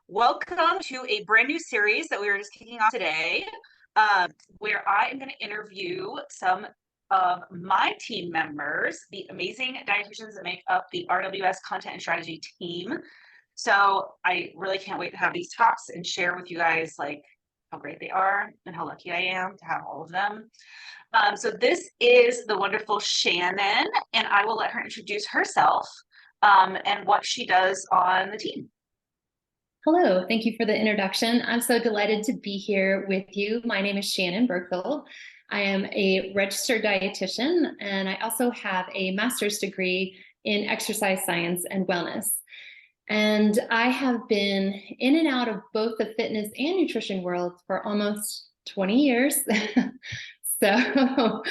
Welcome to a brand new series that we are just kicking off today, where I am going to interview some of my team members, the amazing dietitians that make up the RWS content and strategy team. So I really can't wait to have these talks and share with you guys like how great they are and how lucky I am to have all of them. So this is the wonderful Shannan, and I will let her introduce herself and what she does on the team. Hello, thank you for the introduction. I'm so delighted to be here with you. My name is Shannan Bergtholdt. I am a registered dietitian, and I also have a master's degree in exercise science and wellness. And I have been in and out of both the fitness and nutrition world for almost 20 years. So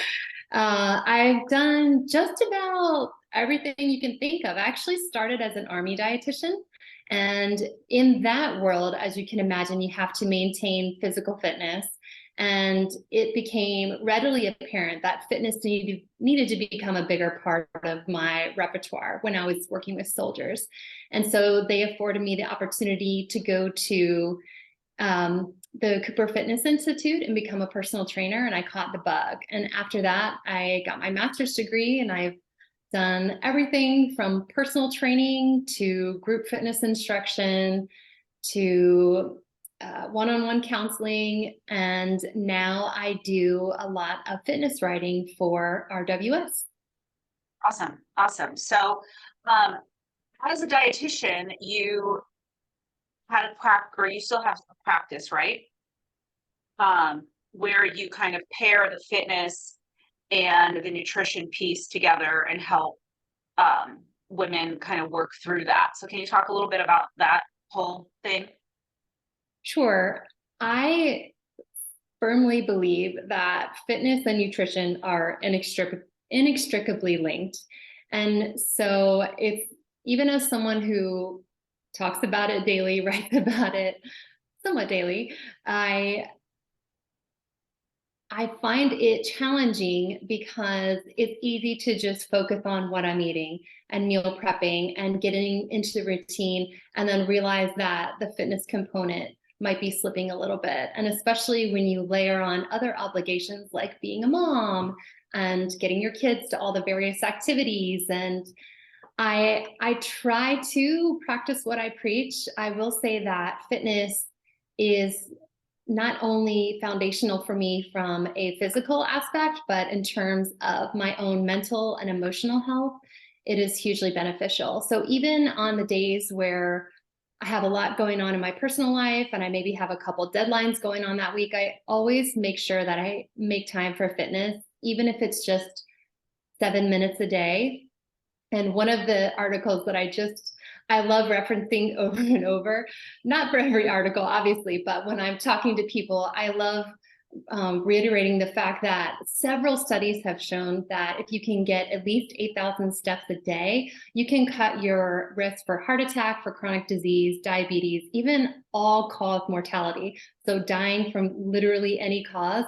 I've done just about everything you can think of. I actually started as an Army dietitian. And in that world, as you can imagine, you have to maintain physical fitness. And it became readily apparent that fitness needed to become a bigger part of my repertoire when I was working with soldiers. And so they afforded me the opportunity to go to the Cooper Fitness Institute and become a personal trainer, and I caught the bug. And after that, I got my master's degree, and I've done everything from personal training to group fitness instruction to one-on-one counseling. And now I do a lot of fitness writing for RWS. Awesome. So as a dietitian, you had a practice, or you still have a practice, right? Where you kind of pair the fitness and the nutrition piece together and help women kind of work through that. So can you talk a little bit about that whole thing? Sure. I firmly believe that fitness and nutrition are inextricably linked. And so even as someone who talks about it daily, writes about it somewhat daily, I find it challenging because it's easy to just focus on what I'm eating and meal prepping and getting into the routine, and then realize that the fitness component might be slipping a little bit. And especially when you layer on other obligations like being a mom and getting your kids to all the various activities. And I try to practice what I preach. I will say that fitness is not only foundational for me from a physical aspect, but in terms of my own mental and emotional health, it is hugely beneficial. So even on the days where I have a lot going on in my personal life and I maybe have a couple deadlines going on that week, I always make sure that I make time for fitness, even if it's just 7 minutes a day. And one of the articles that I love referencing over and over, not for every article, obviously, but when I'm talking to people, I love reiterating the fact that several studies have shown that if you can get at least 8,000 steps a day, you can cut your risk for heart attack, for chronic disease, diabetes, even all-cause mortality. So dying from literally any cause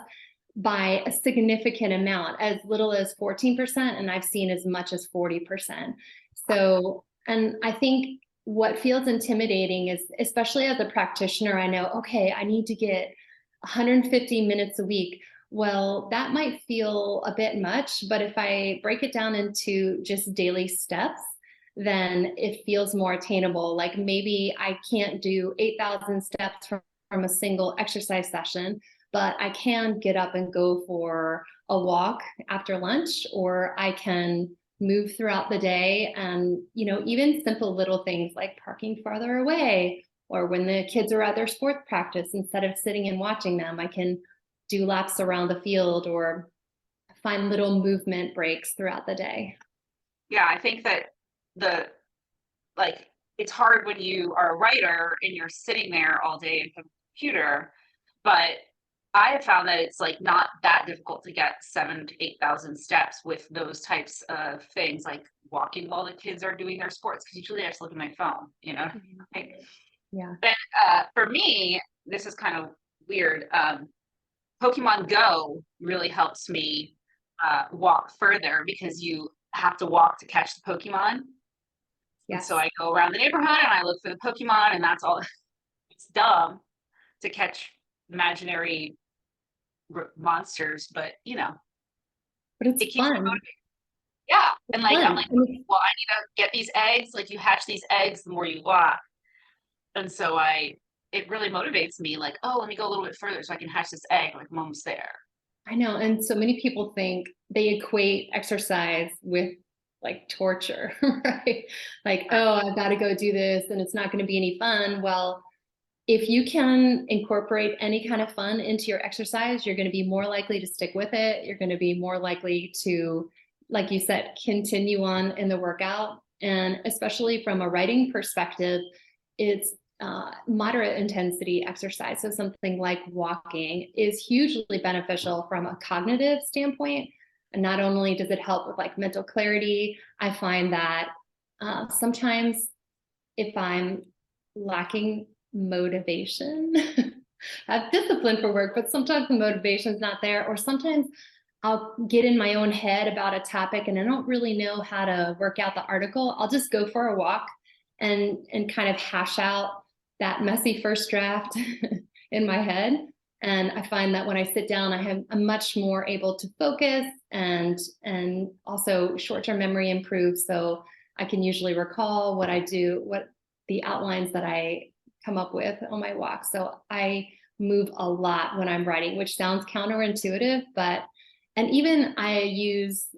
by a significant amount, as little as 14%, and I've seen as much as 40%. So, and I think what feels intimidating is, especially as a practitioner, I know, okay, I need to get 150 minutes a week. Well, that might feel a bit much, but if I break it down into just daily steps, then it feels more attainable. Like maybe I can't do 8,000 steps from a single exercise session, but I can get up and go for a walk after lunch, or I can move throughout the day. And, even simple little things like parking farther away, or when the kids are at their sports practice, instead of sitting and watching them, I can do laps around the field or find little movement breaks throughout the day. Yeah, I think that it's hard when you are a writer and you're sitting there all day in front of the computer, but I have found that it's like not that difficult to get 7,000 to 8,000 steps with those types of things, like walking while the kids are doing their sports, because usually I just look at my phone, Mm-hmm. Right? Yeah. But for me, this is kind of weird. Pokemon Go really helps me walk further, because you have to walk to catch the Pokemon. And Yes. so I go around the neighborhood and I look for the Pokemon, and that's all. It's dumb to catch imaginary monsters, but But it it's keeps me fun. motivated. Yeah. And like, I'm Fun. like, well, I need to get these eggs. Like, you hatch these eggs the more you walk. And so it really motivates me, like, oh, let me go a little bit further so I can hatch this egg. Like, I'm almost there. I know. And so many people think they equate exercise with like torture, right? Like, oh, I've got to go do this and it's not going to be any fun. Well, if you can incorporate any kind of fun into your exercise, you're going to be more likely to stick with it. You're going to be more likely to, like you said, continue on in the workout. And especially from a writing perspective, it's moderate intensity exercise. So something like walking is hugely beneficial from a cognitive standpoint. And not only does it help with like mental clarity, I find that sometimes if I'm lacking motivation, I have discipline for work, but sometimes the motivation is not there, or sometimes I'll get in my own head about a topic and I don't really know how to work out the article. I'll just go for a walk and kind of hash out that messy first draft in my head. And I find that when I sit down, I'm much more able to focus and also short-term memory improves. So I can usually recall what I do, what the outlines that I come up with on my walk. So I move a lot when I'm writing, which sounds counterintuitive, and even I'll use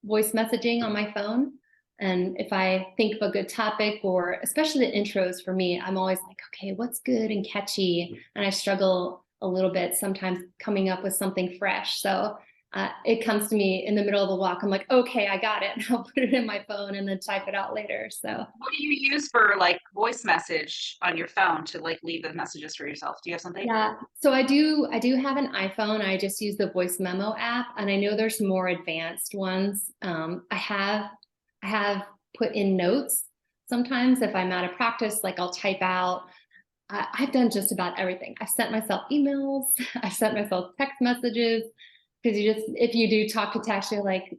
voice messaging on my phone. And if I think of a good topic, or especially the intros for me, I'm always like, okay, what's good and catchy? And I struggle a little bit sometimes coming up with something fresh. So it comes to me in the middle of the walk. I'm like, okay, I got it. I'll put it in my phone and then type it out later. So What do you use for like voice message on your phone to like leave the messages for yourself? Do you have something? yeah, so I do have an iPhone. I just use the voice memo app, and I know there's more advanced ones. I have put in notes. Sometimes if I'm out of practice, like I'll type out. I've done just about everything. I've sent myself emails. I've sent myself text messages, because if you do talk to text, you're like,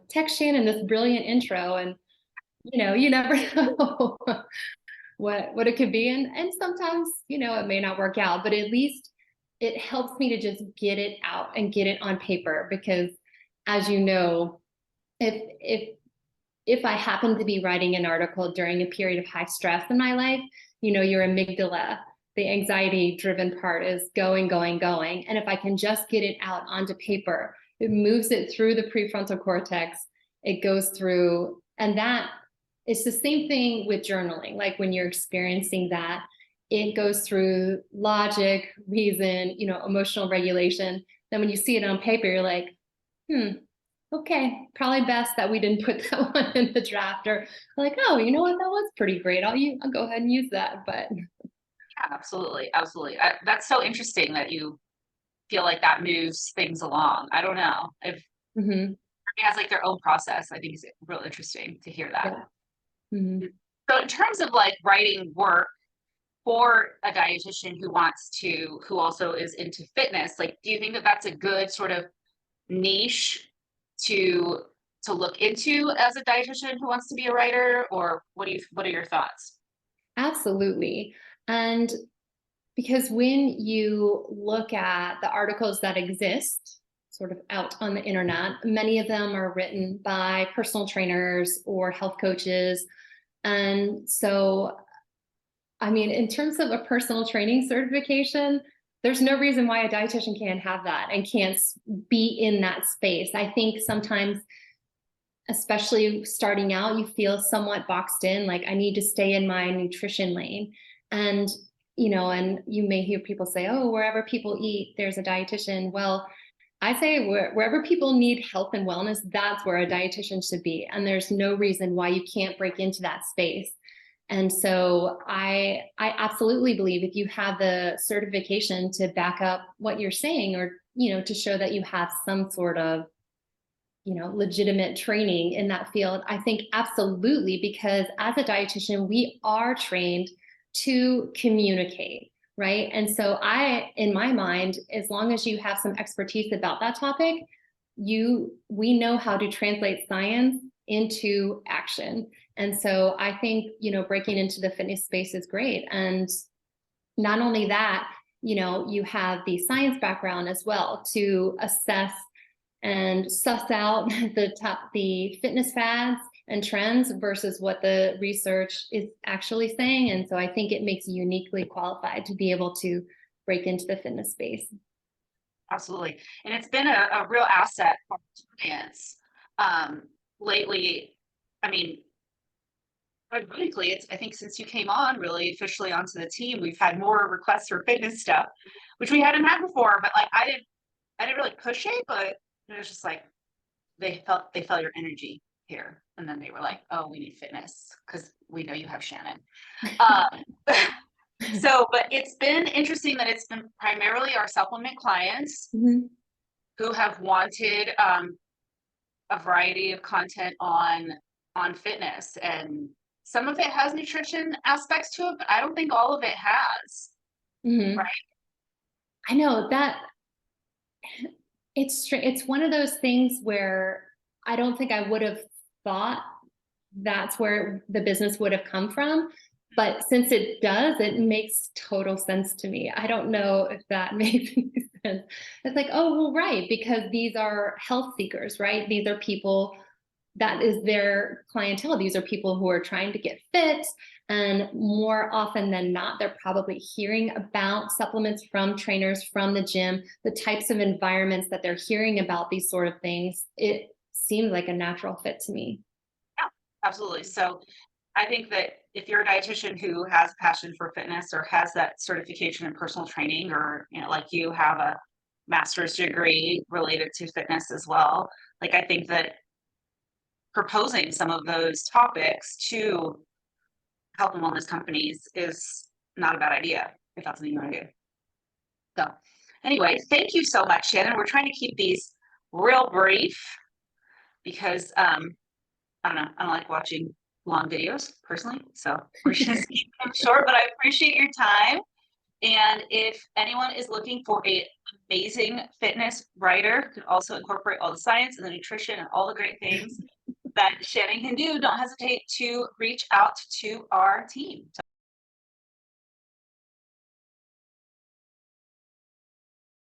text Shannan this brilliant intro, and you never know what it could be. And sometimes, it may not work out, but at least it helps me to just get it out and get it on paper. Because as you know, if I happen to be writing an article during a period of high stress in my life, your amygdala, the anxiety driven part, is going, going, going. And if I can just get it out onto paper, it moves it through the prefrontal cortex, it goes through, and that it's the same thing with journaling. Like when you're experiencing that, it goes through logic, reason, emotional regulation. Then when you see it on paper, you're like, okay, probably best that we didn't put that one in the draft. Or like, oh, you know what, that was pretty great. I'll go ahead and use that. But yeah, absolutely, absolutely. That's so interesting that you feel like that moves things along. I don't know if it has like their own process. I think it's real interesting to hear that. yeah. Mm-hmm. So in terms of like writing work for a dietitian who also is into fitness, like, do you think that that's a good sort of niche to look into as a dietitian who wants to be a writer, or what are your thoughts? Absolutely. And because when you look at the articles that exist sort of out on the internet, many of them are written by personal trainers or health coaches. And so, I mean, in terms of a personal training certification, there's no reason why a dietitian can't have that and can't be in that space. I think sometimes, especially starting out, you feel somewhat boxed in, like I need to stay in my nutrition lane. And and you may hear people say, oh, wherever people eat, there's a dietitian. Well, I say wherever people need health and wellness, that's where a dietitian should be. And there's no reason why you can't break into that space. And so I absolutely believe if you have the certification to back up what you're saying, or, to show that you have some sort of, legitimate training in that field, I think absolutely, because as a dietitian, we are trained to communicate, right? And so in my mind, as long as you have some expertise about that topic, we know how to translate science into action. And so I think, breaking into the fitness space is great. And not only that, you have the science background as well to assess and suss out the fitness fads and trends versus what the research is actually saying. And so I think it makes you uniquely qualified to be able to break into the fitness space. Absolutely. And it's been a real asset for clients lately. I mean, ironically, I think since you came on really officially onto the team, we've had more requests for fitness stuff, which we hadn't had before. But like I didn't really push it, but it was just like they felt your energy here. And then they were like, oh, we need fitness because we know you have Shannan. But it's been interesting that it's been primarily our supplement clients who have wanted a variety of content on fitness, and some of it has nutrition aspects to it, but I don't think all of it has. Right? I know that it's one of those things where I don't think I would have thought that's where the business would have come from. But since it does, it makes total sense to me. I don't know if that makes any sense. It's like, oh, well, right, because these are health seekers, right? These are people, that is their clientele. These are people who are trying to get fit. And more often than not, they're probably hearing about supplements from trainers, from the gym, the types of environments that they're hearing about these sort of things. It seems like a natural fit to me. Yeah, absolutely. So I think that if you're a dietitian who has a passion for fitness or has that certification in personal training, or like you have a master's degree related to fitness as well, like I think that proposing some of those topics to health and wellness companies is not a bad idea if that's something you want to do. So anyway, thank you so much, Shannan. We're trying to keep these real brief because I don't know, I don't like watching long videos personally, so we're just keep them short, but I appreciate your time. And if anyone is looking for an amazing fitness writer, could also incorporate all the science and the nutrition and all the great things that Shannan can do, don't hesitate to reach out to our team.